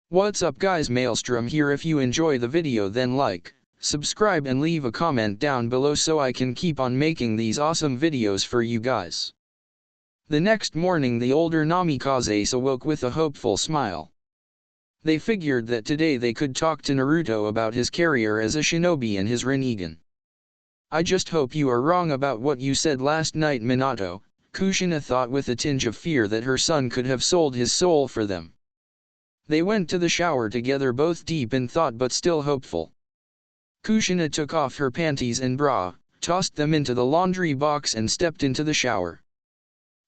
What's up guys, Maelstrom here. If you enjoy the video then like, subscribe and leave a comment down below so I can keep on making these awesome videos for you guys. The next morning the older Namikazes awoke with a hopeful smile. They figured that today they could talk to Naruto about his career as a shinobi and his Rinnegan. I just hope you are wrong about what you said last night, Minato, Kushina thought with a tinge of fear that her son could have sold his soul for them. They went to the shower together, both deep in thought but still hopeful. Kushina took off her panties and bra, tossed them into the laundry box and stepped into the shower.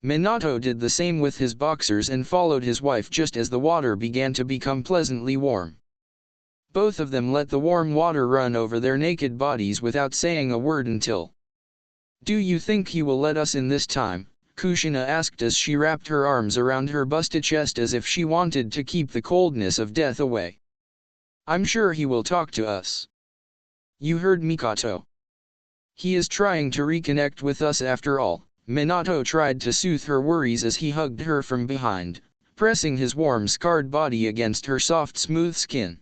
Minato did the same with his boxers and followed his wife just as the water began to become pleasantly warm. Both of them let the warm water run over their naked bodies without saying a word until. "Do you think he will let us in this time?" Kushina asked as she wrapped her arms around her busted chest as if she wanted to keep the coldness of death away. "I'm sure he will talk to us. You heard Mikoto. He is trying to reconnect with us after all." Minato tried to soothe her worries as he hugged her from behind, pressing his warm scarred body against her soft smooth skin.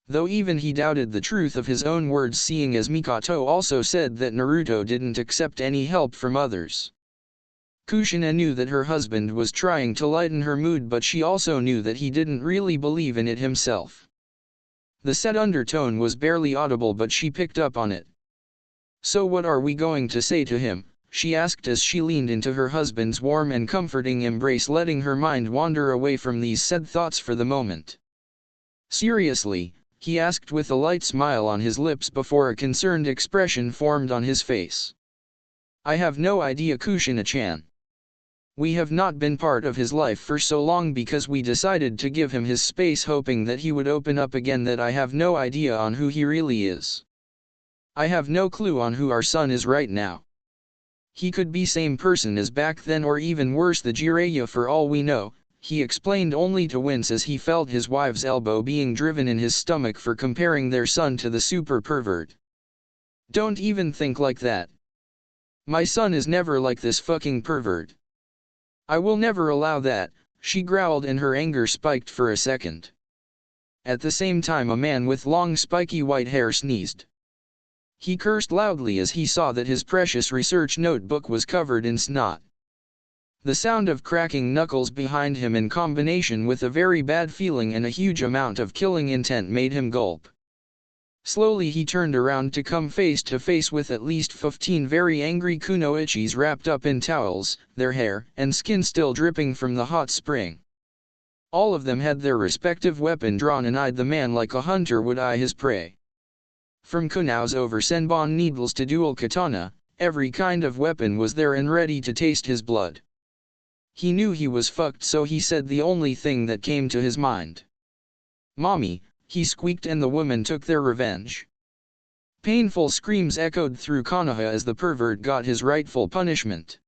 Though even he doubted the truth of his own words, seeing as Mikoto also said that Naruto didn't accept any help from others. Kushina knew that her husband was trying to lighten her mood, but she also knew that he didn't really believe in it himself. The sad undertone was barely audible but she picked up on it. "So what are we going to say to him?" she asked as she leaned into her husband's warm and comforting embrace, letting her mind wander away from these sad thoughts for the moment. "Seriously?" he asked with a light smile on his lips before a concerned expression formed on his face. "I have no idea, Kushina-chan. We have not been part of his life for so long because we decided to give him his space, hoping that he would open up again, that I have no idea on who he really is. I have no clue on who our son is right now. He could be same person as back then or even worse, the Jiraiya for all we know," he explained, only to wince as he felt his wife's elbow being driven in his stomach for comparing their son to the super pervert. "Don't even think like that. My son is never like this fucking pervert. I will never allow that," she growled, and her anger spiked for a second. At the same time a man with long spiky white hair sneezed. He cursed loudly as he saw that his precious research notebook was covered in snot. The sound of cracking knuckles behind him in combination with a very bad feeling and a huge amount of killing intent made him gulp. Slowly he turned around to come face to face with at least 15 very angry kunoichis wrapped up in towels, their hair and skin still dripping from the hot spring. All of them had their respective weapon drawn and eyed the man like a hunter would eye his prey. From kunaos over senbon needles to dual katana, every kind of weapon was there and ready to taste his blood. He knew he was fucked, so he said the only thing that came to his mind. "Mommy," he squeaked, and the woman took their revenge. Painful screams echoed through Konoha as the pervert got his rightful punishment.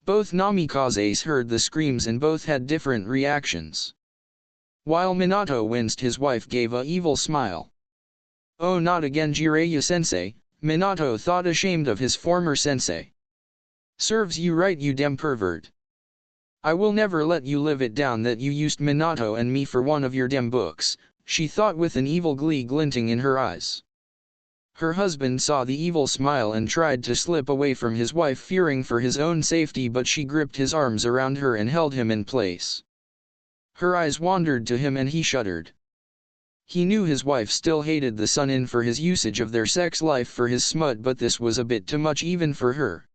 Both Namikazes heard the screams and both had different reactions. While Minato winced, his wife gave a evil smile. "Oh, not again, Jiraiya-sensei," Minato thought, ashamed of his former sensei. "Serves you right, you damn pervert. I will never let you live it down that you used Minato and me for one of your damn books," she thought with an evil glee glinting in her eyes. Her husband saw the evil smile and tried to slip away from his wife, fearing for his own safety, but she gripped his arms around her and held him in place. Her eyes wandered to him and he shuddered. He knew his wife still hated the son for his usage of their sex life for his smut, but this was a bit too much even for her.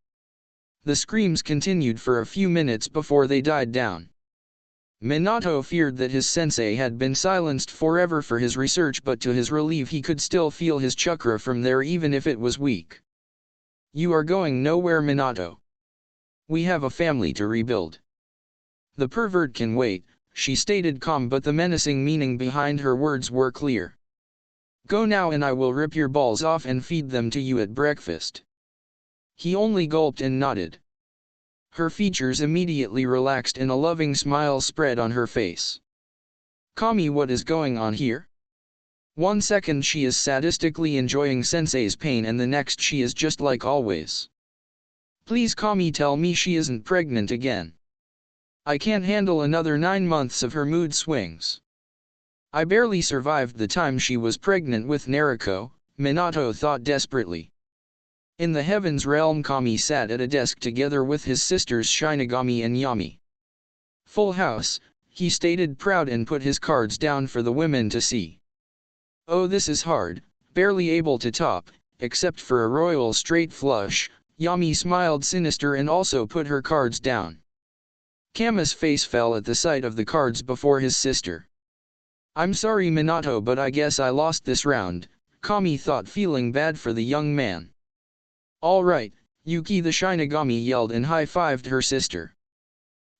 The screams continued for a few minutes before they died down. Minato feared that his sensei had been silenced forever for his research, but to his relief he could still feel his chakra from there even if it was weak. "You are going nowhere, Minato. We have a family to rebuild. The pervert can wait," she stated calm, but the menacing meaning behind her words were clear. "Go now and I will rip your balls off and feed them to you at breakfast." He only gulped and nodded. Her features immediately relaxed and a loving smile spread on her face. "Kami, what is going on here? One second she is sadistically enjoying sensei's pain and the next she is just like always. Please Kami, tell me she isn't pregnant again. I can't handle another 9 months of her mood swings." I barely survived the time she was pregnant with Naruto, Minato thought desperately. In the heavens realm, Kami sat at a desk together with his sisters Shinigami and Yami. Full house, he stated proud and put his cards down for the women to see. Oh, this is hard, barely able to top, except for a royal straight flush. Yami smiled sinister and also put her cards down. Kami's face fell at the sight of the cards before his sister. I'm sorry Minato, but I guess I lost this round, Kami thought, feeling bad for the young man. Alright, Yuki the Shinigami yelled and high-fived her sister.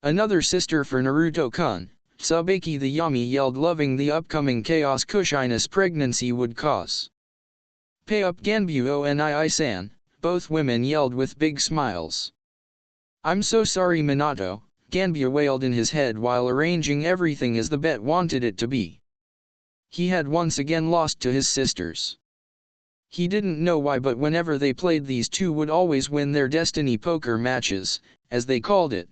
Another sister for Naruto-kun, Tsubaki the Yami yelled, loving the upcoming chaos Kushina's pregnancy would cause. Pay up Ganbu Onii-san, both women yelled with big smiles. I'm so sorry Minato, Ganbu wailed in his head while arranging everything as the bet wanted it to be. He had once again lost to his sisters. He didn't know why, but whenever they played, these two would always win their destiny poker matches, as they called it.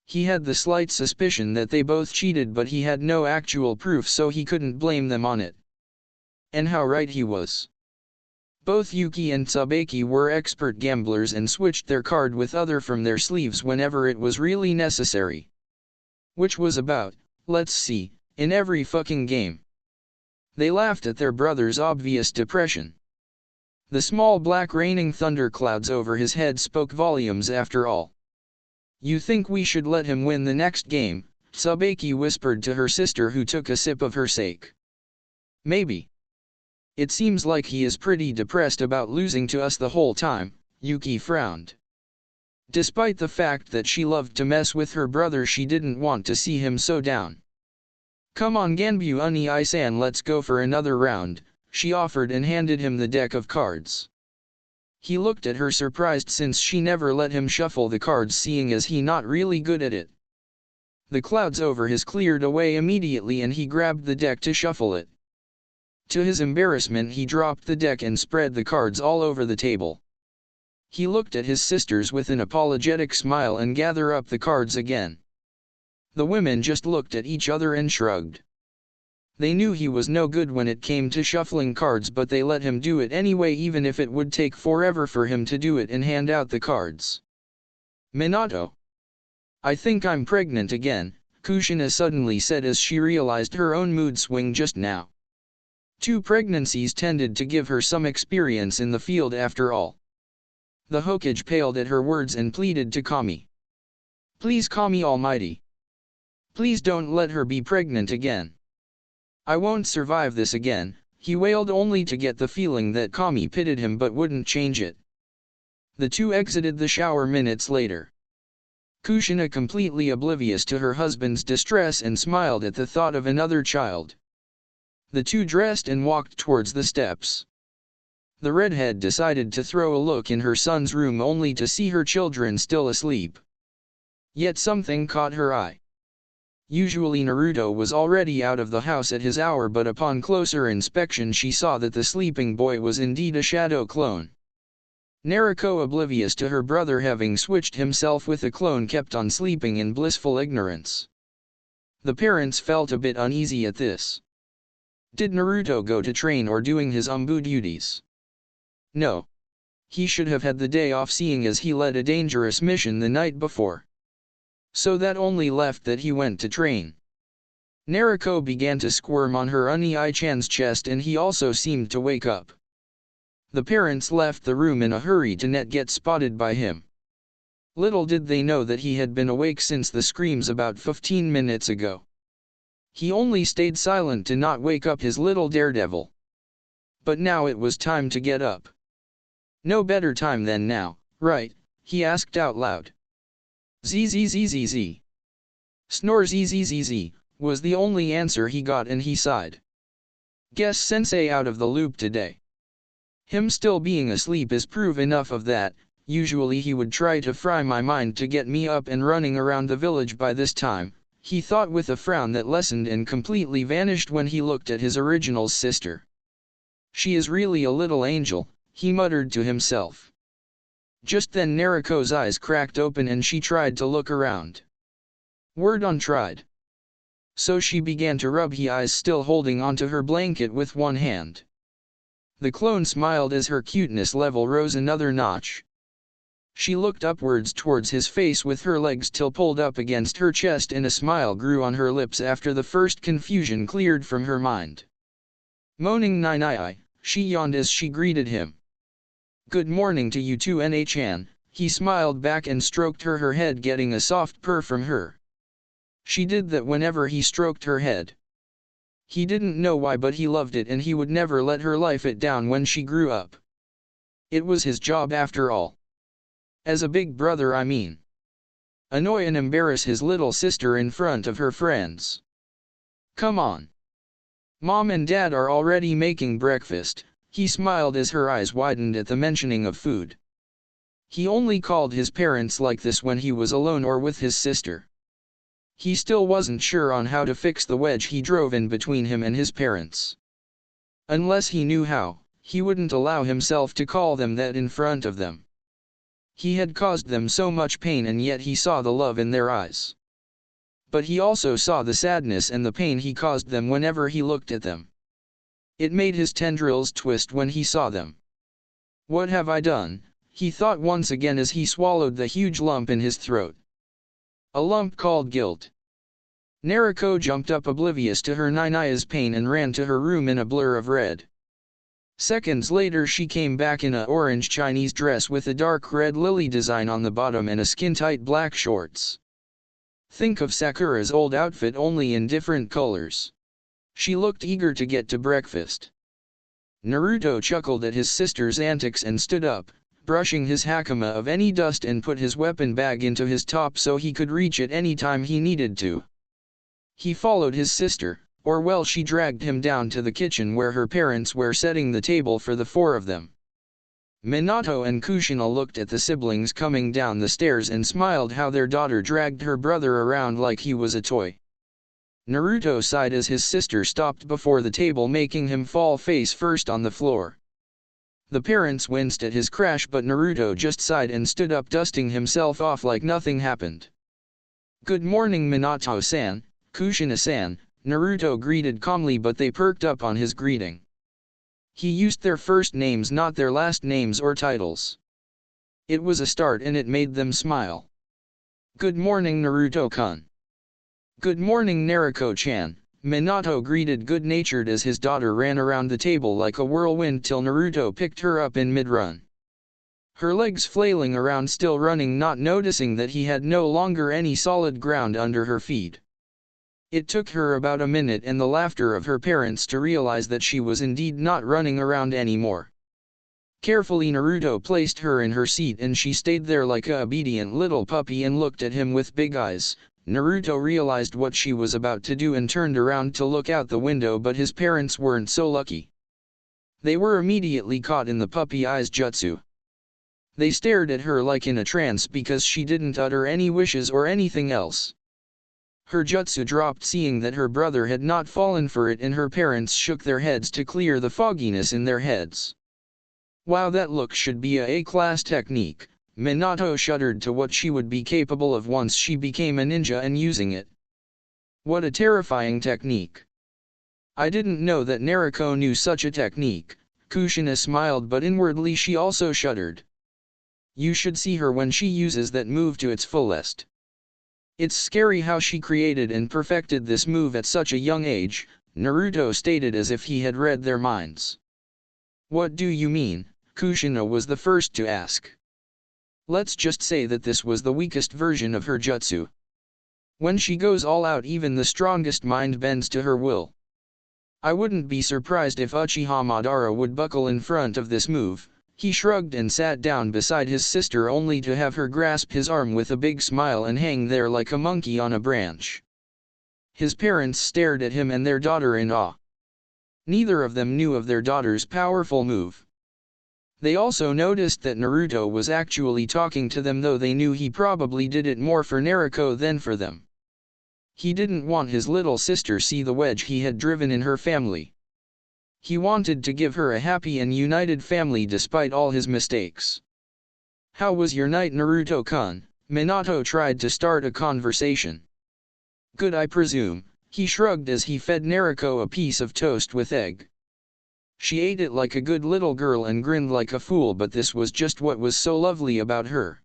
He had the slight suspicion that they both cheated, but he had no actual proof, so he couldn't blame them on it. And how right he was. Both Yuki and Tsubaki were expert gamblers and switched their card with other from their sleeves whenever it was really necessary. Which was about, let's see, in every fucking game. They laughed at their brother's obvious depression. The small black raining thunderclouds over his head spoke volumes after all. You think we should let him win the next game? Tsubaki whispered to her sister, who took a sip of her sake. Maybe. It seems like he is pretty depressed about losing to us the whole time, Yuki frowned. Despite the fact that she loved to mess with her brother, she didn't want to see him so down. Come on Ganbu Onii-san, let's go for another round, she offered and handed him the deck of cards. He looked at her surprised, since she never let him shuffle the cards, seeing as he not really good at it. The clouds over his cleared away immediately and he grabbed the deck to shuffle it. To his embarrassment, he dropped the deck and spread the cards all over the table. He looked at his sisters with an apologetic smile and gathered up the cards again. The women just looked at each other and shrugged. They knew he was no good when it came to shuffling cards, but they let him do it anyway, even if it would take forever for him to do it and hand out the cards. Minato. I think I'm pregnant again, Kushina suddenly said as she realized her own mood swing just now. 2 pregnancies tended to give her some experience in the field after all. The Hokage paled at her words and pleaded to Kami. Please Kami Almighty. Please don't let her be pregnant again. I won't survive this again, he wailed, only to get the feeling that Kami pitied him but wouldn't change it. The two exited the shower minutes later. Kushina completely oblivious to her husband's distress and smiled at the thought of another child. The two dressed and walked towards the steps. The redhead decided to throw a look in her son's room only to see her children still asleep. Yet something caught her eye. Usually Naruto was already out of the house at his hour, but upon closer inspection she saw that the sleeping boy was indeed a shadow clone. Naruto, oblivious to her brother having switched himself with a clone, kept on sleeping in blissful ignorance. The parents felt a bit uneasy at this. Did Naruto go to train or doing his umbu duties? No. He should have had the day off, seeing as he led a dangerous mission the night before. So that only left that he went to train. Naruto began to squirm on her Onii-chan's chest and he also seemed to wake up. The parents left the room in a hurry to not get spotted by him. Little did they know that he had been awake since the screams about 15 minutes ago. He only stayed silent to not wake up his little daredevil. But now it was time to get up. No better time than now, right? He asked out loud. Zzzzz. Snore zzz, was the only answer he got, and he sighed. Guess sensei out of the loop today. Him still being asleep is proof enough of that. Usually he would try to fry my mind to get me up and running around the village by this time, he thought with a frown that lessened and completely vanished when he looked at his original sister. She is really a little angel, he muttered to himself. Just then Naruto's eyes cracked open and she tried to look around. Word on tried. So she began to rub his eyes, still holding onto her blanket with one hand. The clone smiled as her cuteness level rose another notch. She looked upwards towards his face with her legs till pulled up against her chest, and a smile grew on her lips after the first confusion cleared from her mind. Moaning "Nai," she yawned as she greeted him. "Good morning to you too, Nchan," he smiled back and stroked her head, getting a soft purr from her. She did that whenever he stroked her head. He didn't know why, but he loved it, and he would never let her life it down when she grew up. It was his job after all. As a big brother, I mean. Annoy and embarrass his little sister in front of her friends. Come on. Mom and Dad are already making breakfast, he smiled as her eyes widened at the mentioning of food. He only called his parents like this when he was alone or with his sister. He still wasn't sure on how to fix the wedge he drove in between him and his parents. Unless he knew how, he wouldn't allow himself to call them that in front of them. He had caused them so much pain, and yet he saw the love in their eyes. But he also saw the sadness and the pain he caused them whenever he looked at them. It made his tendrils twist when he saw them. What have I done? He thought once again as he swallowed the huge lump in his throat. A lump called guilt. Naruto jumped up oblivious to her Nanaya's pain and ran to her room in a blur of red. Seconds later she came back in a orange Chinese dress with a dark red lily design on the bottom and a skin-tight black shorts. Think of Sakura's old outfit, only in different colors. She looked eager to get to breakfast. Naruto chuckled at his sister's antics and stood up, brushing his hakama of any dust, and put his weapon bag into his top so he could reach it any time he needed to. He followed his sister, or well, she dragged him down to the kitchen where her parents were setting the table for the four of them. Minato and Kushina looked at the siblings coming down the stairs and smiled how their daughter dragged her brother around like he was a toy. Naruto sighed as his sister stopped before the table, making him fall face first on the floor. The parents winced at his crash, but Naruto just sighed and stood up, dusting himself off like nothing happened. "Good morning, Minato-san, Kushina-san," Naruto greeted calmly, but they perked up on his greeting. He used their first names, not their last names or titles. It was a start, and it made them smile. "Good morning, Naruto-kun." "Good morning, Naruto-chan," Minato greeted good-natured as his daughter ran around the table like a whirlwind till Naruto picked her up in mid-run. Her legs flailing around, still running, not noticing that he had no longer any solid ground under her feet. It took her about a minute and the laughter of her parents to realize that she was indeed not running around anymore. Carefully Naruto placed her in her seat, and she stayed there like a obedient little puppy and looked at him with big eyes. Naruto realized what she was about to do and turned around to look out the window, but his parents weren't so lucky. They were immediately caught in the puppy eyes jutsu. They stared at her like in a trance because she didn't utter any wishes or anything else. Her jutsu dropped seeing that her brother had not fallen for it, and her parents shook their heads to clear the fogginess in their heads. Wow, that look should be a A-class technique. Minato shuddered to what she would be capable of once she became a ninja and using it. What a terrifying technique. I didn't know that Naruto knew such a technique. Kushina smiled, but inwardly she also shuddered. You should see her when she uses that move to its fullest. It's scary how she created and perfected this move at such a young age, Naruto stated as if he had read their minds. What do you mean? Kushina was the first to ask. Let's just say that this was the weakest version of her jutsu. When she goes all out, even the strongest mind bends to her will. I wouldn't be surprised if Uchiha Madara would buckle in front of this move. He shrugged and sat down beside his sister, only to have her grasp his arm with a big smile and hang there like a monkey on a branch. His parents stared at him and their daughter in awe. Neither of them knew of their daughter's powerful move. They also noticed that Naruto was actually talking to them, though they knew he probably did it more for Naruto than for them. He didn't want his little sister see the wedge he had driven in her family. He wanted to give her a happy and united family despite all his mistakes. How was your night, Naruto-kun? Minato tried to start a conversation. Good, I presume, he shrugged as he fed Naruto a piece of toast with egg. She ate it like a good little girl and grinned like a fool, but this was just what was so lovely about her.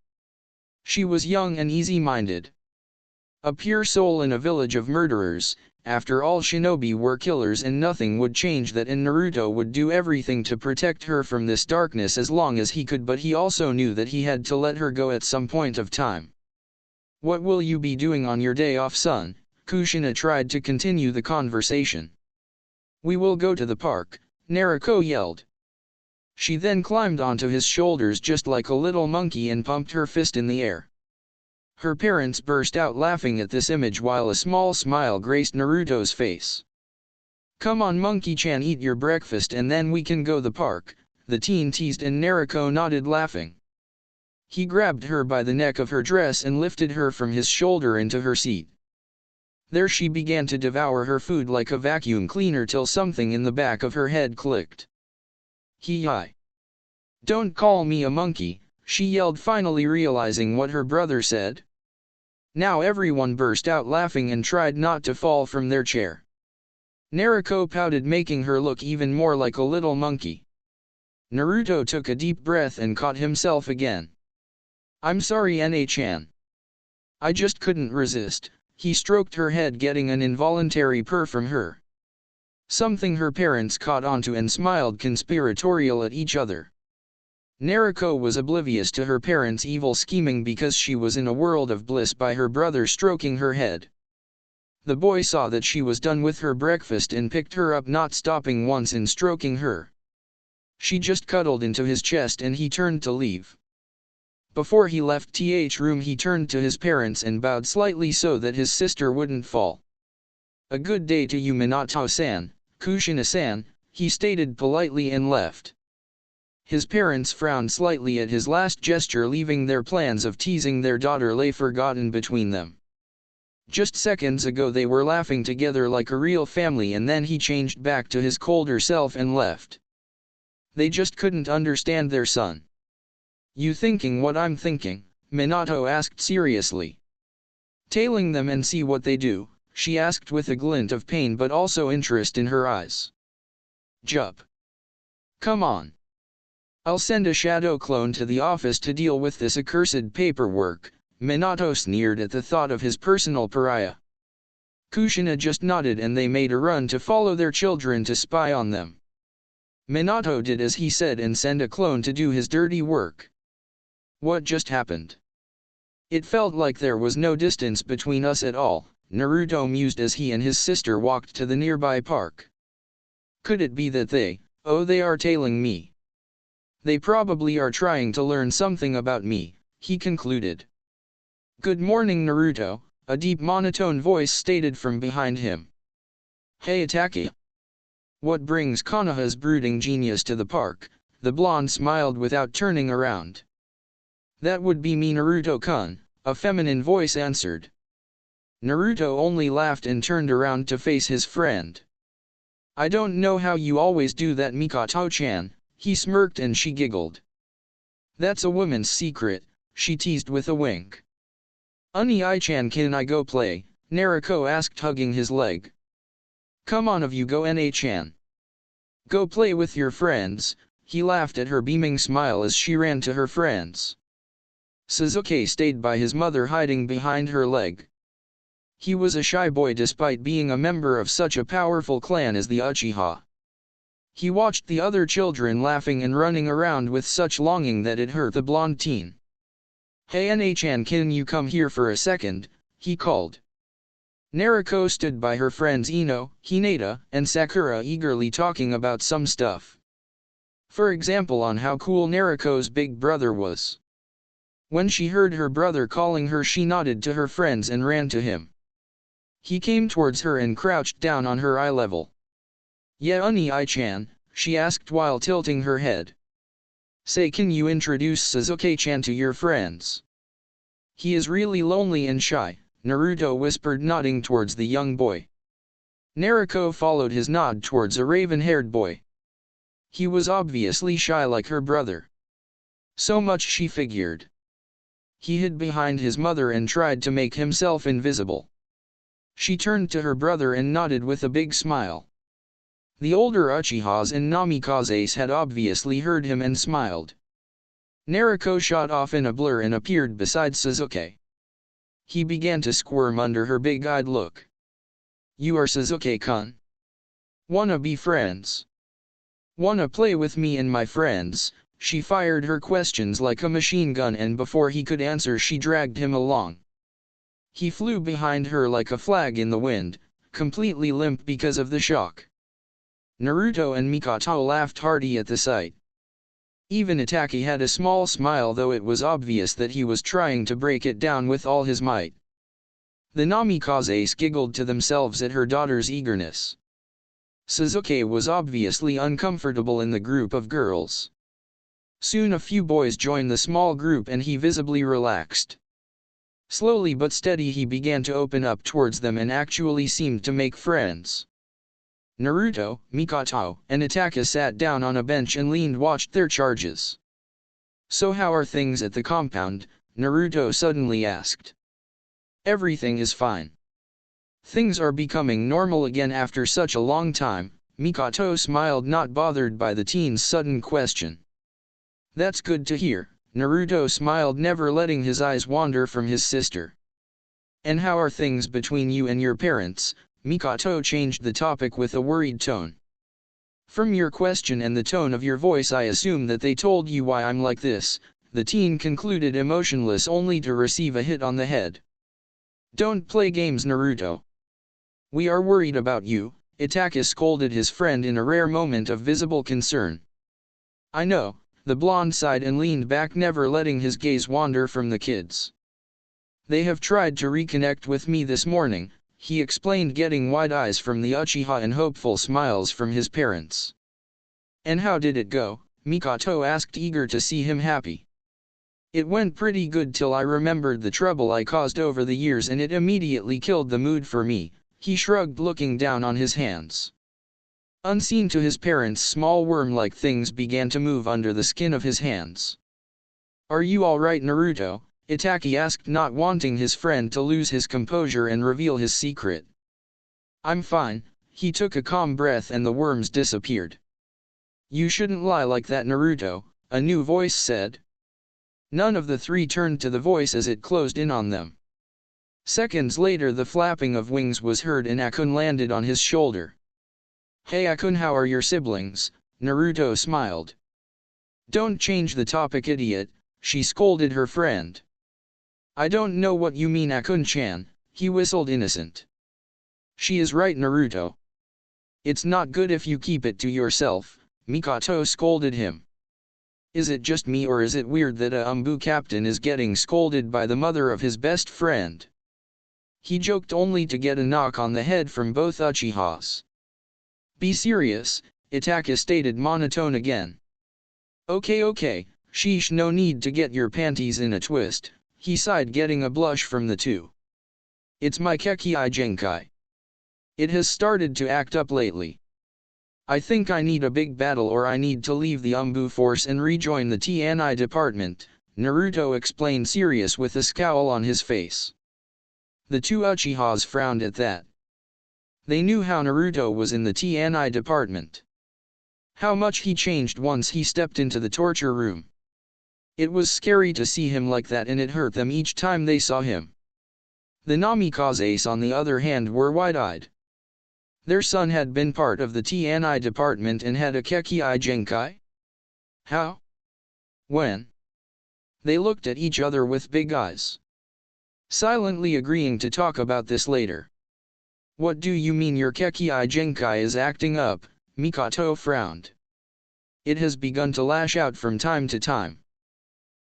She was young and easy-minded. A pure soul in a village of murderers. After all, shinobi were killers and nothing would change that, and Naruto would do everything to protect her from this darkness as long as he could, but he also knew that he had to let her go at some point of time. "What will you be doing on your day off, son?" Kushina tried to continue the conversation. "We will go to the park," Naruto yelled. She then climbed onto his shoulders just like a little monkey and pumped her fist in the air. Her parents burst out laughing at this image while a small smile graced Naruto's face. "Come on, Monkey-chan, eat your breakfast and then we can go to the park," the teen teased, and Naruto nodded, laughing. He grabbed her by the neck of her dress and lifted her from his shoulder into her seat. There she began to devour her food like a vacuum cleaner till something in the back of her head clicked. "Hi. Don't call me a monkey," she yelled, finally realizing what her brother said. Now everyone burst out laughing and tried not to fall from their chair. Naruto pouted, making her look even more like a little monkey. Naruto took a deep breath and caught himself again. "I'm sorry, Na-chan. I just couldn't resist." He stroked her head, getting an involuntary purr from her. Something her parents caught onto and smiled conspiratorial at each other. Naruto was oblivious to her parents' evil scheming because she was in a world of bliss by her brother stroking her head. The boy saw that she was done with her breakfast and picked her up, not stopping once in stroking her. She just cuddled into his chest and he turned to leave. Before he left the room, he turned to his parents and bowed slightly so that his sister wouldn't fall. "A good day to you, Minato-san, Kushina-san," he stated politely and left. His parents frowned slightly at his last gesture, leaving their plans of teasing their daughter lay forgotten between them. Just seconds ago they were laughing together like a real family, and then he changed back to his colder self and left. They just couldn't understand their son. "You thinking what I'm thinking?" Minato asked seriously. "Tailing them and see what they do?" she asked with a glint of pain but also interest in her eyes. "Jup. Come on. I'll send a shadow clone to the office to deal with this accursed paperwork." Minato sneered at the thought of his personal pariah. Kushina just nodded and they made a run to follow their children to spy on them. Minato did as he said and sent a clone to do his dirty work. "What just happened? It felt like there was no distance between us at all," Naruto mused as he and his sister walked to the nearby park. "Could it be that they are tailing me? They probably are trying to learn something about me," he concluded. "Good morning, Naruto," a deep monotone voice stated from behind him. "Hey, Taki. What brings Konoha's brooding genius to the park?" The blonde smiled without turning around. "That would be me, Naruto-kun," a feminine voice answered. Naruto only laughed and turned around to face his friend. "I don't know how you always do that, Mikoto-chan," he smirked and she giggled. "That's a woman's secret," she teased with a wink. "Unii-chan, can I go play?" Naruto asked, hugging his leg. "Come on, of you go, Na-chan. Go play with your friends," he laughed at her beaming smile as she ran to her friends. Sasuke stayed by his mother, hiding behind her leg. He was a shy boy despite being a member of such a powerful clan as the Uchiha. He watched the other children laughing and running around with such longing that it hurt the blonde teen. "Hey, Na-chan, can you come here for a second?" he called. Naruto stood by her friends Ino, Hinata, and Sakura, eagerly talking about some stuff. For example, on how cool Naruto's big brother was. When she heard her brother calling her, she nodded to her friends and ran to him. He came towards her and crouched down on her eye level. "Yeah, Unii-chan," she asked while tilting her head. "Say, can you introduce Sasuke-chan to your friends? He is really lonely and shy," Naruto whispered, nodding towards the young boy. Naruto followed his nod towards a raven-haired boy. He was obviously shy like her brother. So much she figured. He hid behind his mother and tried to make himself invisible. She turned to her brother and nodded with a big smile. The older Uchihas and Namikazes had obviously heard him and smiled. Naruto shot off in a blur and appeared beside Sasuke. He began to squirm under her big-eyed look. "You are Sasuke-kun? Wanna be friends? Wanna play with me and my friends?" She fired her questions like a machine gun, and before he could answer she dragged him along. He flew behind her like a flag in the wind, completely limp because of the shock. Naruto and Mikoto laughed hearty at the sight. Even Itachi had a small smile, though it was obvious that he was trying to break it down with all his might. The Namikazes giggled to themselves at her daughter's eagerness. Sasuke was obviously uncomfortable in the group of girls. Soon a few boys joined the small group and he visibly relaxed. Slowly but steady he began to open up towards them and actually seemed to make friends. Naruto, Mikoto, and Itachi sat down on a bench and watched their charges. "So how are things at the compound?" Naruto suddenly asked. "Everything is fine. Things are becoming normal again after such a long time," Mikoto smiled, not bothered by the teen's sudden question. "That's good to hear," Naruto smiled, never letting his eyes wander from his sister. "And how are things between you and your parents?" Mikoto changed the topic with a worried tone. "From your question and the tone of your voice I assume that they told you why I'm like this," the teen concluded, emotionless only to receive a hit on the head. "Don't play games, Naruto. We are worried about you," Itachi scolded his friend in a rare moment of visible concern. "I know," the blonde sighed and leaned back, never letting his gaze wander from the kids. "They have tried to reconnect with me this morning," he explained, getting wide eyes from the Uchiha and hopeful smiles from his parents. "And how did it go?" Mikoto asked, eager to see him happy. "It went pretty good till I remembered the trouble I caused over the years and it immediately killed the mood for me," he shrugged, looking down on his hands. Unseen to his parents, small worm-like things began to move under the skin of his hands. "Are you alright, Naruto?" Itachi asked, not wanting his friend to lose his composure and reveal his secret. "I'm fine," he took a calm breath and the worms disappeared. "You shouldn't lie like that, Naruto," a new voice said. None of the three turned to the voice as it closed in on them. Seconds later the flapping of wings was heard and Akun landed on his shoulder. "Hey Akun, how are your siblings?" Naruto smiled. "Don't change the topic, idiot," she scolded her friend. "I don't know what you mean, Akun-chan," he whistled, innocent. "She is right, Naruto. It's not good if you keep it to yourself," Mikoto scolded him. "Is it just me or is it weird that a Umbu captain is getting scolded by the mother of his best friend?" He joked, only to get a knock on the head from both Uchihas. "Be serious," Itachi stated monotone again. Okay, sheesh, no need to get your panties in a twist," he sighed, getting a blush from the two. "It's my Keckii Jinkai. It has started to act up lately. I think I need a big battle or I need to leave the Umbu force and rejoin the TNI department," Naruto explained, serious with a scowl on his face. The two Uchihas frowned at that. They knew how Naruto was in the TNI department. How much he changed once he stepped into the torture room. It was scary to see him like that and it hurt them each time they saw him. The Namikazes on the other hand were wide-eyed. Their son had been part of the TNI department and had a Kekkii Jinkai? How? When? They looked at each other with big eyes, silently agreeing to talk about this later. "What do you mean your Kekkii Jinkai is acting up?" Mikoto frowned. "It has begun to lash out from time to time.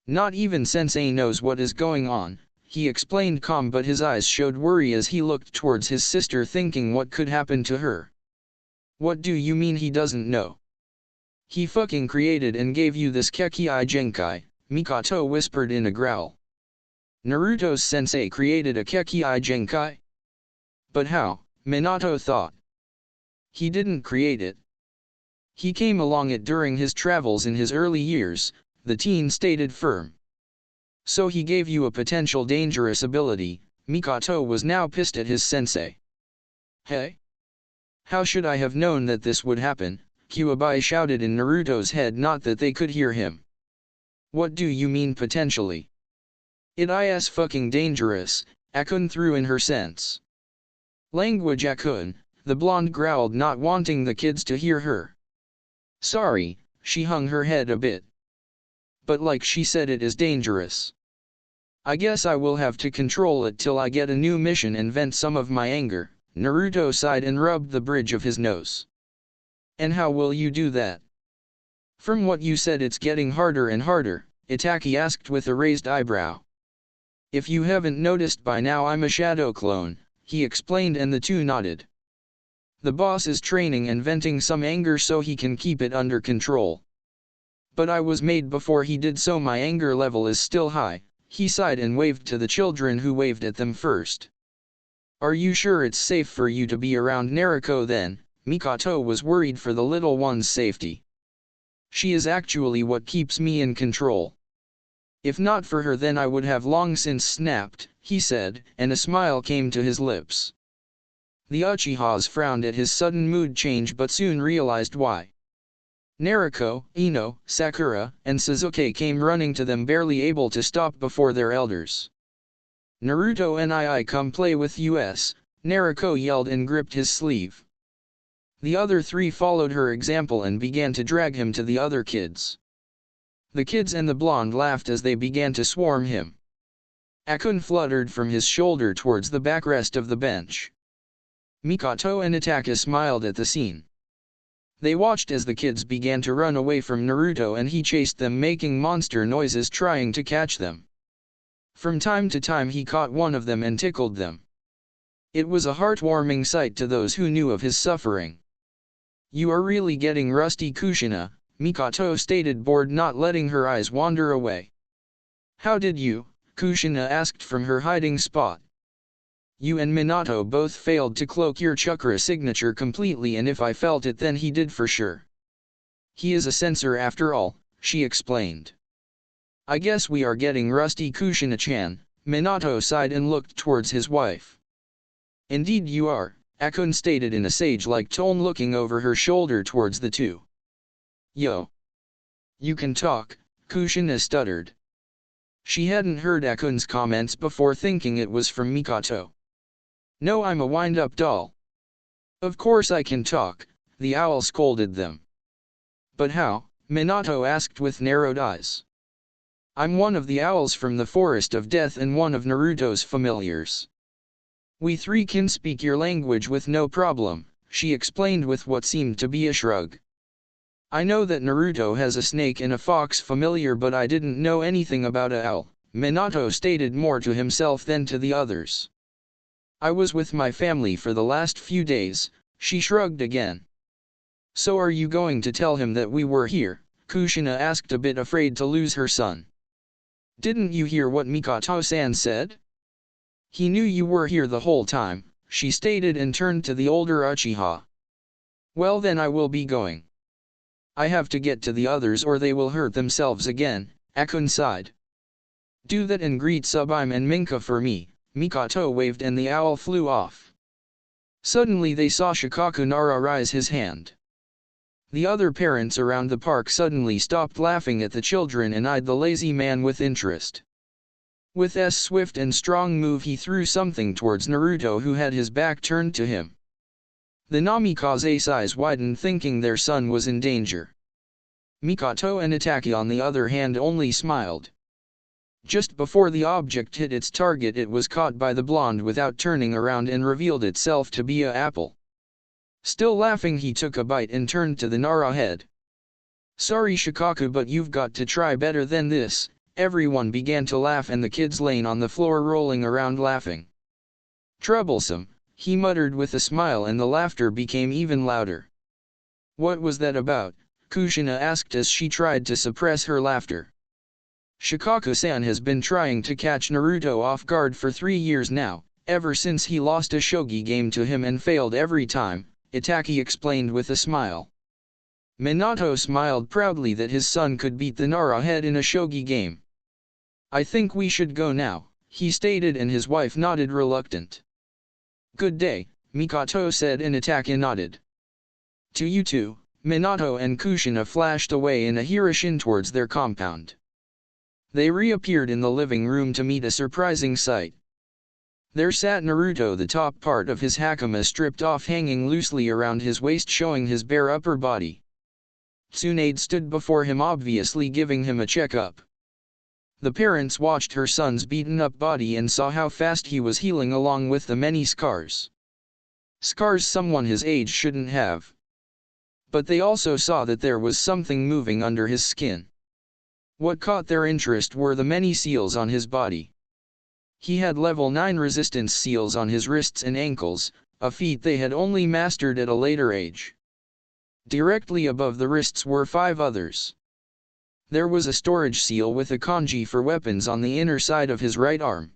Not even Sensei knows what is going on," he explained, calm, but his eyes showed worry as he looked towards his sister, thinking what could happen to her. "What do you mean he doesn't know? He fucking created and gave you this Kekkii Jinkai," Mikoto whispered in a growl. "Naruto's sensei created a Kekkii Jinkai? But how?" Minato thought. "He didn't create it. He came along it during his travels in his early years," the teen stated firm. "So he gave you a potential dangerous ability." Mikoto was now pissed at his sensei. Hey? How should I have known that this would happen? Kuwabai shouted in Naruto's head, not that they could hear him. What do you mean potentially? It is fucking dangerous, Akun threw in her sense. Language Akun, the blonde growled, not wanting the kids to hear her. Sorry, she hung her head a bit. But like she said, it is dangerous. I guess I will have to control it till I get a new mission and vent some of my anger. Naruto sighed and rubbed the bridge of his nose. And how will you do that? From what you said, it's getting harder and harder, Itachi asked with a raised eyebrow. If you haven't noticed by now, I'm a shadow clone, he explained, and the two nodded. The boss is training and venting some anger so he can keep it under control. But I was made before he did, so my anger level is still high. He sighed and waved to the children, who waved at them first. Are you sure it's safe for you to be around Naruto then? Mikoto was worried for the little one's safety. She is actually what keeps me in control. If not for her, then I would have long since snapped, he said, and a smile came to his lips. The Uchihas frowned at his sudden mood change, but soon realized why. Naruto, Ino, Sakura, and Sasuke came running to them, barely able to stop before their elders. Naruto nii come play with us, Naruto yelled and gripped his sleeve. The other three followed her example and began to drag him to the other kids. The kids and the blonde laughed as they began to swarm him. Akun fluttered from his shoulder towards the backrest of the bench. Mikoto and Itachi smiled at the scene. They watched as the kids began to run away from Naruto, and he chased them, making monster noises trying to catch them. From time to time he caught one of them and tickled them. It was a heartwarming sight to those who knew of his suffering. You are really getting rusty, Kushina, Mikoto stated, bored, not letting her eyes wander away. How did you? Kushina asked from her hiding spot. You and Minato both failed to cloak your chakra signature completely, and if I felt it, then he did for sure. He is a censor after all, she explained. I guess we are getting rusty, Kushina-chan, Minato sighed and looked towards his wife. Indeed you are, Akun stated in a sage-like tone, looking over her shoulder towards the two. Yo. You can talk, Kushina stuttered. She hadn't heard Akun's comments before, thinking it was from Mikoto. No, I'm a wind-up doll. Of course I can talk, the owl scolded them. But how? Minato asked with narrowed eyes. I'm one of the owls from the Forest of Death and one of Naruto's familiars. We three can speak your language with no problem, she explained with what seemed to be a shrug. I know that Naruto has a snake and a fox familiar, but I didn't know anything about a owl, Minato stated, more to himself than to the others. I was with my family for the last few days, she shrugged again. So are you going to tell him that we were here? Kushina asked, a bit afraid to lose her son. Didn't you hear what Mikoto-san said? He knew you were here the whole time, she stated, and turned to the older Uchiha. Well then, I will be going. I have to get to the others or they will hurt themselves again, Akun sighed. Do that and greet Sublime and Minka for me, Mikoto waved, and the owl flew off. Suddenly they saw Shikaku Nara raise his hand. The other parents around the park suddenly stopped laughing at the children and eyed the lazy man with interest. With a swift and strong move he threw something towards Naruto, who had his back turned to him. The Namikaze's eyes widened, thinking their son was in danger. Mikoto and Itachi on the other hand only smiled. Just before the object hit its target, it was caught by the blonde without turning around and revealed itself to be an apple. Still laughing, he took a bite and turned to the Nara head. Sorry Shikaku, but you've got to try better than this. Everyone began to laugh and the kids lay on the floor rolling around laughing. Troublesome, he muttered with a smile, and the laughter became even louder. What was that about? Kushina asked as she tried to suppress her laughter. Shikaku-san has been trying to catch Naruto off guard for 3 years now, ever since he lost a shogi game to him and failed every time, Itachi explained with a smile. Minato smiled proudly that his son could beat the Nara head in a shogi game. I think we should go now, he stated, and his wife nodded reluctant. Good day, Mikoto said in attack and nodded. To you two, Minato and Kushina flashed away in a Hiroshin towards their compound. They reappeared in the living room to meet a surprising sight. There sat Naruto, the top part of his hakama stripped off, hanging loosely around his waist, showing his bare upper body. Tsunade stood before him, obviously giving him a checkup. The parents watched her son's beaten-up body and saw how fast he was healing, along with the many scars. Scars someone his age shouldn't have. But they also saw that there was something moving under his skin. What caught their interest were the many seals on his body. He had level 9 resistance seals on his wrists and ankles, a feat they had only mastered at a later age. Directly above the wrists were 5 others. There was a storage seal with a kanji for weapons on the inner side of his right arm.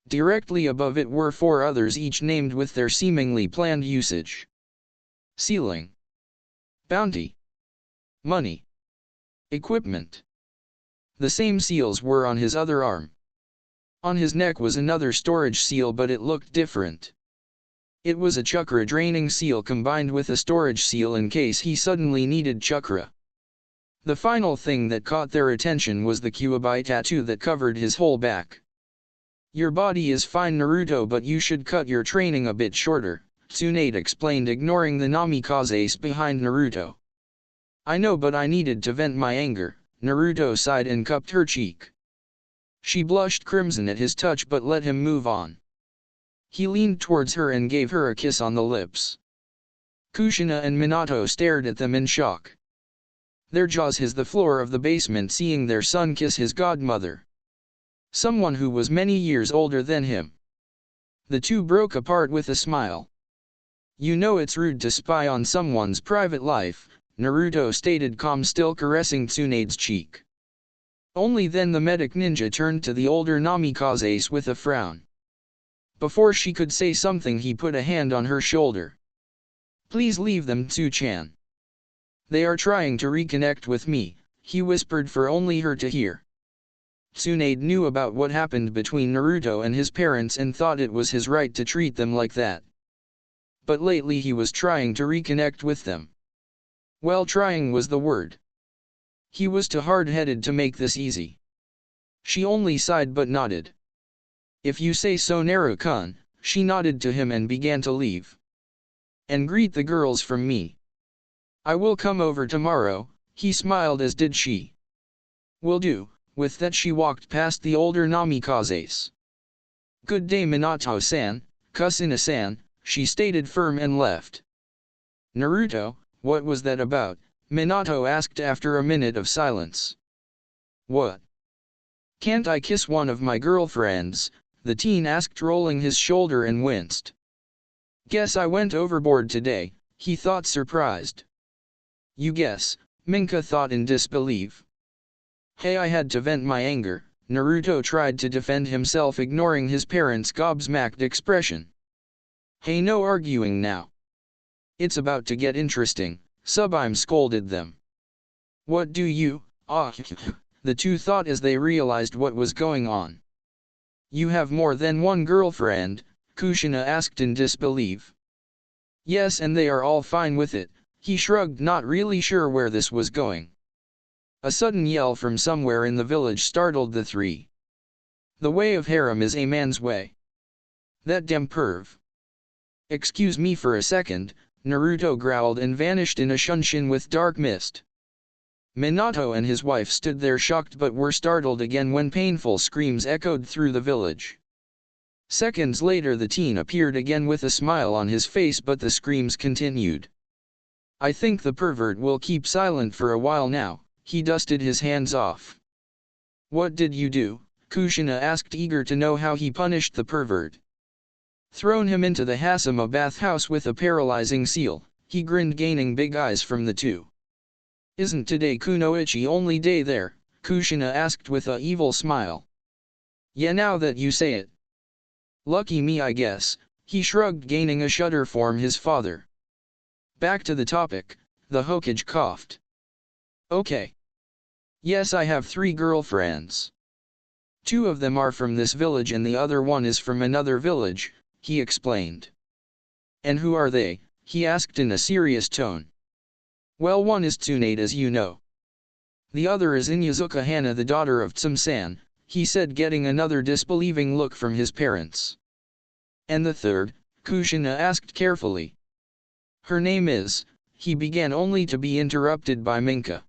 Directly above it were 4 others, each named with their seemingly planned usage. Sealing. Bounty. Money. Equipment. The same seals were on his other arm. On his neck was another storage seal, but it looked different. It was a chakra draining seal combined with a storage seal in case he suddenly needed chakra. The final thing that caught their attention was the Kyuubi tattoo that covered his whole back. Your body is fine, Naruto, but you should cut your training a bit shorter, Tsunade explained, ignoring the namikaze behind Naruto. I know, but I needed to vent my anger, Naruto sighed and cupped her cheek. She blushed crimson at his touch but let him move on. He leaned towards her and gave her a kiss on the lips. Kushina and Minato stared at them in shock. Their jaws hit the floor of the basement seeing their son kiss his godmother. Someone who was many years older than him. The two broke apart with a smile. You know it's rude to spy on someone's private life, Naruto stated, calm, still caressing Tsunade's cheek. Only then the medic ninja turned to the older namikaze with a frown. Before she could say something, he put a hand on her shoulder. Please leave them, Tsu-chan. They are trying to reconnect with me, he whispered for only her to hear. Tsunade knew about what happened between Naruto and his parents and thought it was his right to treat them like that. But lately he was trying to reconnect with them. Well, trying was the word. He was too hard-headed to make this easy. She only sighed but nodded. If you say so, Naru-kun, she nodded to him and began to leave. And greet the girls from me. I will come over tomorrow, he smiled, as did she. Will do. With that she walked past the older namikazes. Good day, Minato-san, Kushina-san, she stated firm and left. Naruto, what was that about? Minato asked after a minute of silence. What? Can't I kiss one of my girlfriends? The teen asked, rolling his shoulder, and winced. Guess I went overboard today, he thought, surprised. You guess, Minka thought in disbelief. Hey, I had to vent my anger, Naruto tried to defend himself, ignoring his parents' gobsmacked expression. Hey, no arguing now. It's about to get interesting, Subime scolded them. What do you, the two thought as they realized what was going on. You have more than one girlfriend, Kushina asked in disbelief. Yes, and they are all fine with it, he shrugged, not really sure where this was going. A sudden yell from somewhere in the village startled the three. The way of Harem is a man's way. That damn perv. Excuse me for a second, Naruto growled and vanished in a shunshin with dark mist. Minato and his wife stood there shocked but were startled again when painful screams echoed through the village. Seconds later the teen appeared again with a smile on his face, but the screams continued. I think the pervert will keep silent for a while now, he dusted his hands off. What did you do? Kushina asked, eager to know how he punished the pervert. Thrown him into the Hasama bathhouse with a paralyzing seal, he grinned, gaining big eyes from the two. Isn't today Kunoichi only day there? Kushina asked with a evil smile. Yeah, now that you say it. Lucky me, I guess, he shrugged, gaining a shudder from his father. Back to the topic, the Hokage coughed. Okay. Yes, I have 3 girlfriends. 2 of them are from this village and the other one is from another village, he explained. And who are they? He asked in a serious tone. Well, one is Tsunade, as you know. The other is Inyazuka Hana, the daughter of Tsum-san, he said, getting another disbelieving look from his parents. And the third? Kushina asked carefully. Her name is, he began, only to be interrupted by Minka.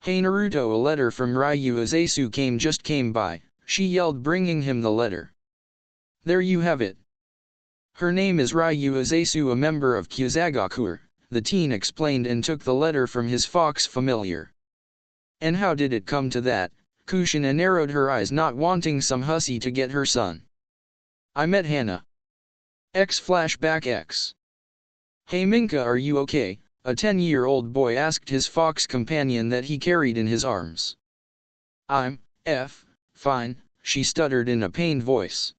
Hey Naruto, a letter from Ryu Azasu came by, she yelled, bringing him the letter. There you have it. Her name is Ryu Azasu, a member of Kyuzagaku, the teen explained, and took the letter from his fox familiar. And how did it come to that? Kushina narrowed her eyes, not wanting some hussy to get her son. I met Hana. X Flashback X. Hey Minka, are you okay? A 10-year-old boy asked his fox companion that he carried in his arms. I'm fine, she stuttered in a pained voice.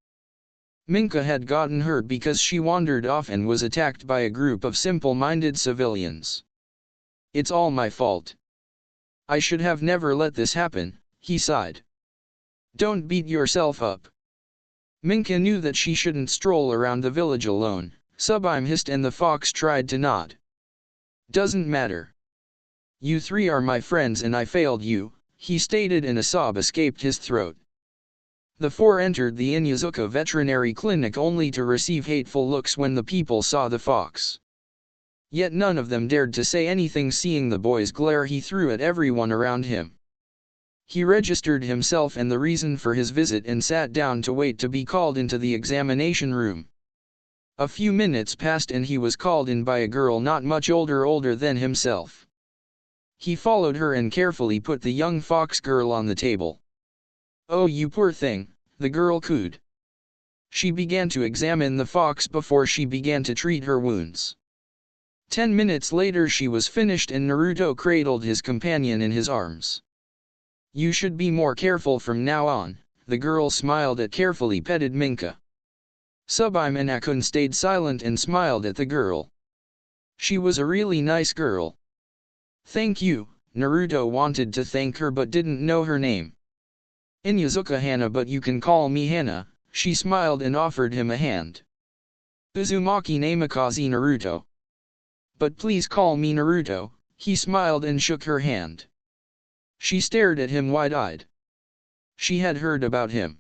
Minka had gotten hurt because she wandered off and was attacked by a group of simple-minded civilians. It's all my fault. I should have never let this happen, he sighed. Don't beat yourself up. Minka knew that she shouldn't stroll around the village alone. Subime hissed, and the fox tried to nod. Doesn't matter. You three are my friends and I failed you, he stated, and a sob escaped his throat. The four entered the Inyazuka veterinary clinic only to receive hateful looks when the people saw the fox. Yet none of them dared to say anything, seeing the boy's glare he threw at everyone around him. He registered himself and the reason for his visit and sat down to wait to be called into the examination room. A few minutes passed and he was called in by a girl not much older than himself. He followed her and carefully put the young fox girl on the table. Oh, you poor thing, the girl cooed. She began to examine the fox before she began to treat her wounds. 10 minutes later she was finished and Naruto cradled his companion in his arms. You should be more careful from now on, the girl smiled at carefully petted Minka. Subime and Akun stayed silent and smiled at the girl. She was a really nice girl. Thank you, Naruto wanted to thank her but didn't know her name. Inyazuka Hana, but you can call me Hana, she smiled and offered him a hand. Uzumaki Namikaze Naruto. But please call me Naruto, he smiled and shook her hand. She stared at him wide-eyed. She had heard about him.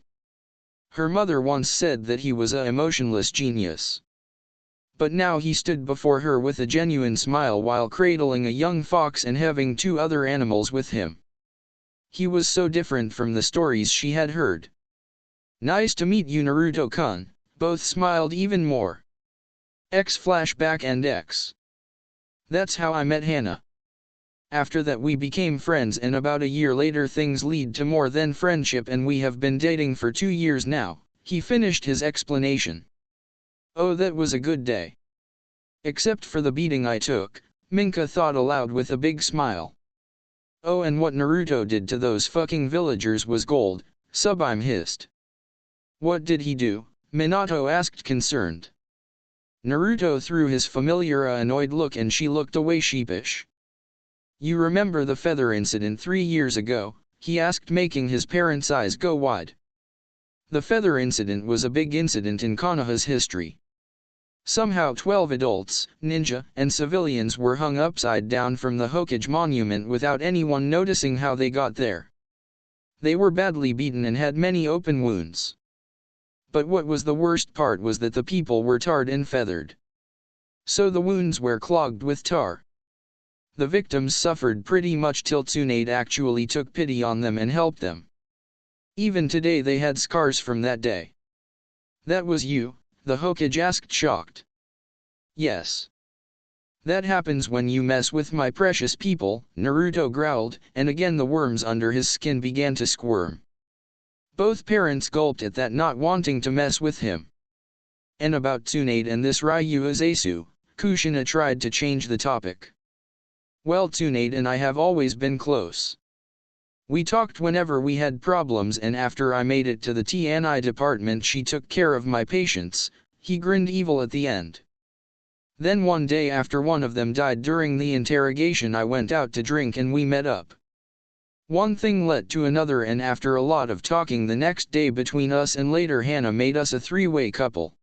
Her mother once said that he was a emotionless genius. But now he stood before her with a genuine smile while cradling a young fox and having 2 other animals with him. He was so different from the stories she had heard. Nice to meet you, Naruto-kun, both smiled even more. X Flashback and X. That's how I met Hana. After that we became friends, and about a year later things lead to more than friendship, and we have been dating for 2 years now, he finished his explanation. Oh, that was a good day. Except for the beating I took, Minka thought aloud with a big smile. Oh, and what Naruto did to those fucking villagers was gold, Subime hissed. What did he do? Minato asked concerned. Naruto threw his familiar annoyed look and she looked away sheepish. You remember the feather incident 3 years ago? He asked, making his parents' eyes go wide. The feather incident was a big incident in Konoha's history. Somehow 12 adults, ninja, and civilians were hung upside down from the Hokage monument without anyone noticing how they got there. They were badly beaten and had many open wounds. But what was the worst part was that the people were tarred and feathered. So the wounds were clogged with tar. The victims suffered pretty much till Tsunade actually took pity on them and helped them. Even today they had scars from that day. That was you? The Hokage asked, shocked. Yes. That happens when you mess with my precious people, Naruto growled, and again the worms under his skin began to squirm. Both parents gulped at that, not wanting to mess with him. And about Tsunade and this Ryu Azasu, Kushina tried to change the topic. Well, Tsunade and I have always been close. We talked whenever we had problems, and after I made it to the TNI department she took care of my patients, he grinned evil at the end. Then one day after one of them died during the interrogation I went out to drink and we met up. One thing led to another, and after a lot of talking the next day between us and later Hana made us a 3-way couple.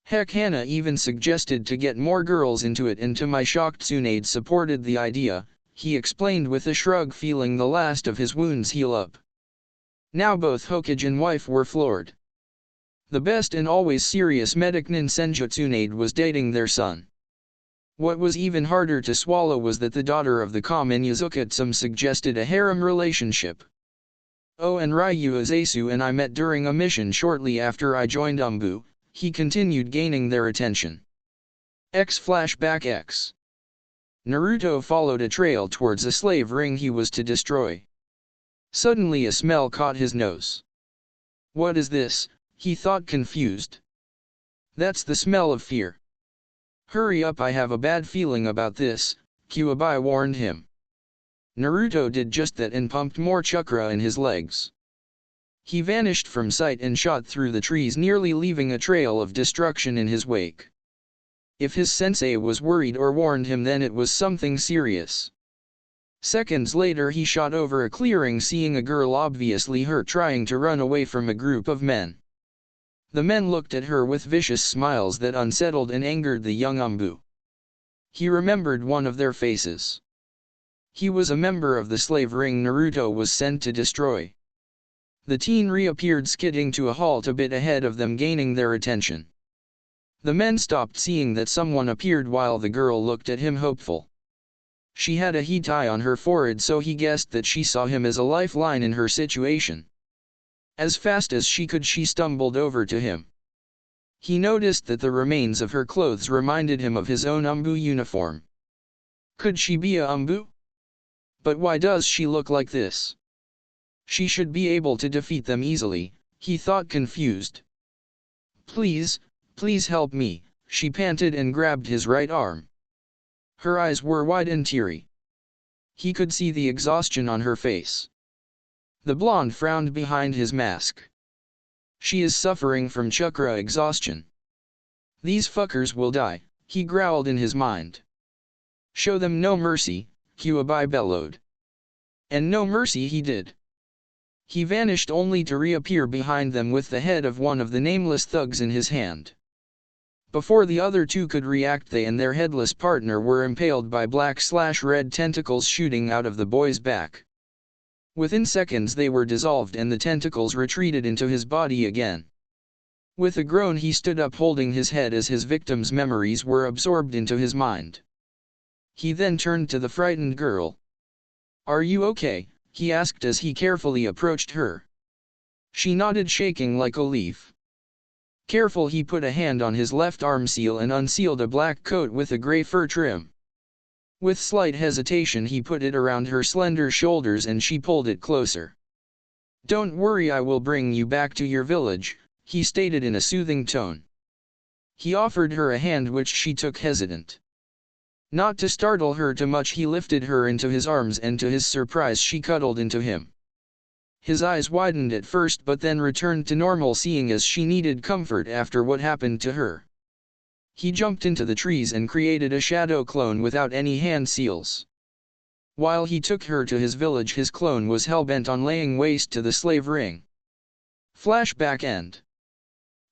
Heck, Hana even suggested to get more girls into it, and to my shocked Tsunade supported the idea, he explained with a shrug, feeling the last of his wounds heal up. Now both Hokage and wife were floored. The best and always serious medic Ninsenju Tsunade was dating their son. What was even harder to swallow was that the daughter of the common Yazukatsum suggested a harem relationship. Oh, and Ryu Azasu and I met during a mission shortly after I joined Umbu. He continued gaining their attention. Flashback X. Naruto followed a trail towards a slave ring he was to destroy. Suddenly a smell caught his nose. What is this? He thought, confused. That's the smell of fear. Hurry up, I have a bad feeling about this, Kuwabai warned him. Naruto did just that and pumped more chakra in his legs. He vanished from sight and shot through the trees, nearly leaving a trail of destruction in his wake. If his sensei was worried or warned him, then it was something serious. Seconds later he shot over a clearing, seeing a girl obviously hurt trying to run away from a group of men. The men looked at her with vicious smiles that unsettled and angered the young Umbu. He remembered one of their faces. He was a member of the slave ring Naruto was sent to destroy. The teen reappeared, skidding to a halt a bit ahead of them, gaining their attention. The men stopped, seeing that someone appeared, while the girl looked at him hopeful. She had a heat eye on her forehead, so he guessed that she saw him as a lifeline in her situation. As fast as she could, she stumbled over to him. He noticed that the remains of her clothes reminded him of his own Umbu uniform. Could she be a Umbu? But why does she look like this? She should be able to defeat them easily, he thought, confused. Please, please help me, she panted and grabbed his right arm. Her eyes were wide and teary. He could see the exhaustion on her face. The blonde frowned behind his mask. She is suffering from chakra exhaustion. These fuckers will die, he growled in his mind. Show them no mercy, Kuwabai bellowed. And no mercy he did. He vanished, only to reappear behind them with the head of one of the nameless thugs in his hand. Before the other two could react, they and their headless partner were impaled by black/red tentacles shooting out of the boy's back. Within seconds they were dissolved and the tentacles retreated into his body again. With a groan he stood up, holding his head as his victim's memories were absorbed into his mind. He then turned to the frightened girl. Are you okay? He asked as he carefully approached her. She nodded, shaking like a leaf. Careful, he put a hand on his left arm seal and unsealed a black coat with a gray fur trim. With slight hesitation he put it around her slender shoulders and she pulled it closer. Don't worry, I will bring you back to your village, he stated in a soothing tone. He offered her a hand, which she took hesitant. Not to startle her too much, he lifted her into his arms and to his surprise she cuddled into him. His eyes widened at first but then returned to normal, seeing as she needed comfort after what happened to her. He jumped into the trees and created a shadow clone without any hand seals. While he took her to his village, his clone was hell-bent on laying waste to the slave ring. Flashback end.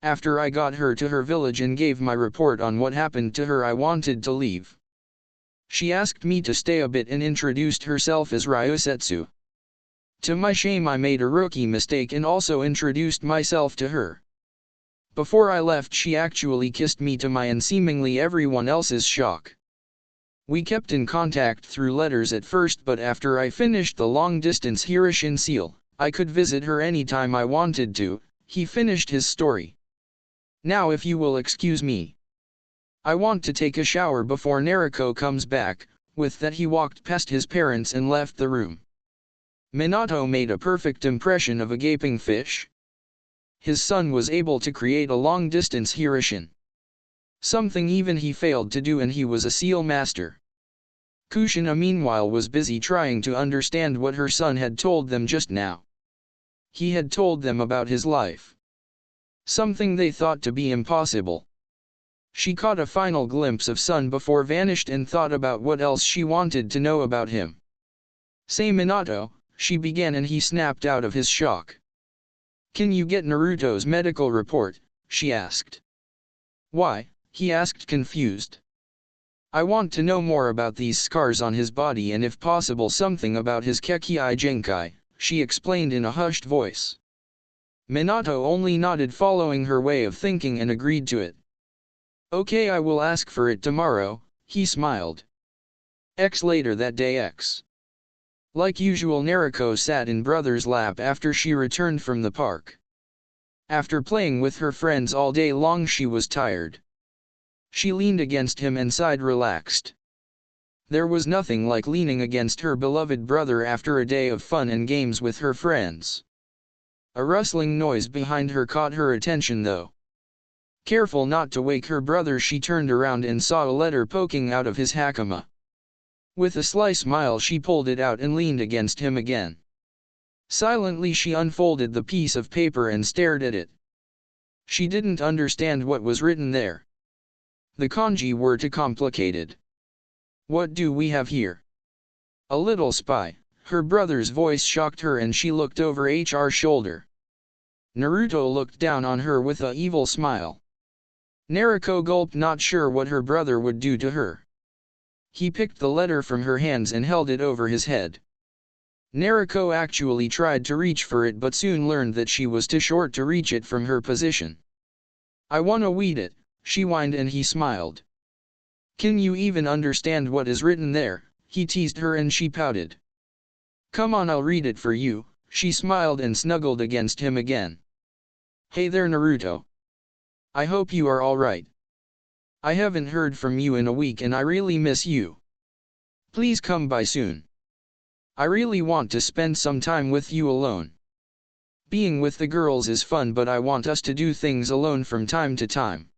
After I got her to her village and gave my report on what happened to her, I wanted to leave. She asked me to stay a bit and introduced herself as Ryusetsu. To my shame, I made a rookie mistake and also introduced myself to her. Before I left, she actually kissed me, to my and seemingly everyone else's shock. We kept in contact through letters at first, but after I finished the long-distance Hirishin seal, I could visit her anytime I wanted to, he finished his story. Now if you will excuse me. I want to take a shower before Naruto comes back. With that he walked past his parents and left the room. Minato made a perfect impression of a gaping fish. His son was able to create a long-distance Hirishin. Something even he failed to do, and he was a seal master. Kushina meanwhile was busy trying to understand what her son had told them just now. He had told them about his life. Something they thought to be impossible. She caught a final glimpse of Son before vanished and thought about what else she wanted to know about him. Say Minato, she began, and he snapped out of his shock. Can you get Naruto's medical report? She asked. Why? He asked confused. I want to know more about these scars on his body and if possible something about his Kekkii Jinkai, she explained in a hushed voice. Minato only nodded following her way of thinking and agreed to it. Okay, I will ask for it tomorrow, he smiled. Later that day. Like usual, Naruto sat in brother's lap after she returned from the park. After playing with her friends all day long, she was tired. She leaned against him and sighed relaxed. There was nothing like leaning against her beloved brother after a day of fun and games with her friends. A rustling noise behind her caught her attention though. Careful not to wake her brother, she turned around and saw a letter poking out of his hakama. With a sly smile, she pulled it out and leaned against him again. Silently she unfolded the piece of paper and stared at it. She didn't understand what was written there. The kanji were too complicated. What do we have here? A little spy, her brother's voice shocked her and she looked over her shoulder. Naruto looked down on her with an evil smile. Naruto gulped, not sure what her brother would do to her. He picked the letter from her hands and held it over his head. Naruto actually tried to reach for it but soon learned that she was too short to reach it from her position. I wanna read it, she whined, and he smiled. Can you even understand what is written there? He teased her and she pouted. Come on, I'll read it for you, she smiled and snuggled against him again. Hey there Naruto. I hope you are alright. I haven't heard from you in a week and I really miss you. Please come by soon. I really want to spend some time with you alone. Being with the girls is fun, but I want us to do things alone from time to time.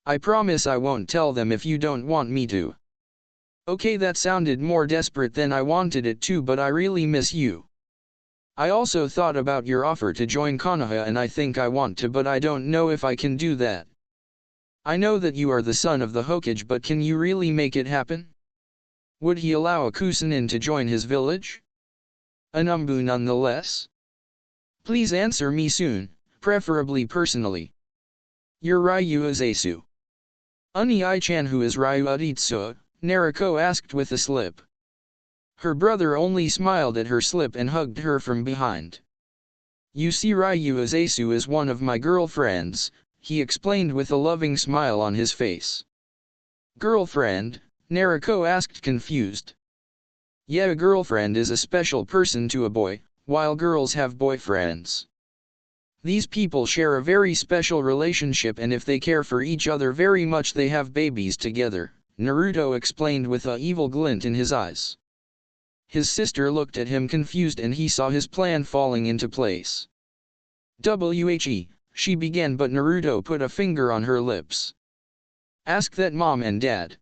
I promise I won't tell them if you don't want me to. Okay, that sounded more desperate than I wanted it to, but I really miss you. I also thought about your offer to join Konoha and I think I want to, but I don't know if I can do that. I know that you are the son of the Hokage, but can you really make it happen? Would he allow a Kushina to join his village? A Numbu nonetheless? Please answer me soon, preferably personally. You're Ryu Azasu. Unii-chan, who is Ryu Aritsu? Naruto asked with a slip. Her brother only smiled at her slip and hugged her from behind. You see, Ryu Azasu is one of my girlfriends, he explained with a loving smile on his face. Girlfriend? Naruto asked confused. Yeah, a girlfriend is a special person to a boy, while girls have boyfriends. These people share a very special relationship, and if they care for each other very much they have babies together, Naruto explained with an evil glint in his eyes. His sister looked at him confused and he saw his plan falling into place. She began, but Naruto put a finger on her lips. Ask that mom and dad.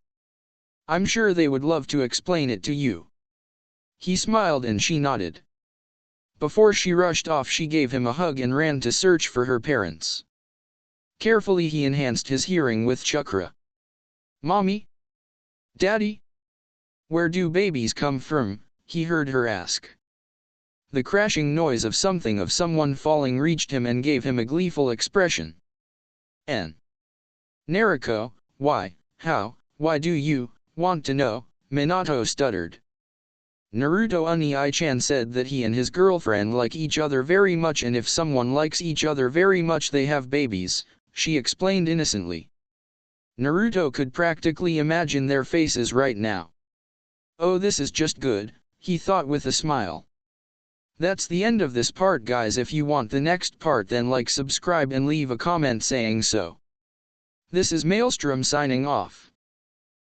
I'm sure they would love to explain it to you. He smiled and she nodded. Before she rushed off, she gave him a hug and ran to search for her parents. Carefully he enhanced his hearing with chakra. Mommy? Daddy? Where do babies come from? He heard her ask. The crashing noise of someone falling reached him and gave him a gleeful expression. Naruto, why, how, why do you want to know? Minato stuttered. Naruto Unii-chan said that he and his girlfriend like each other very much, and if someone likes each other very much they have babies, she explained innocently. Naruto could practically imagine their faces right now. Oh, this is just good, he thought with a smile. That's the end of this part, guys. If you want the next part, then like, subscribe and leave a comment saying so. This is Maelstrom signing off.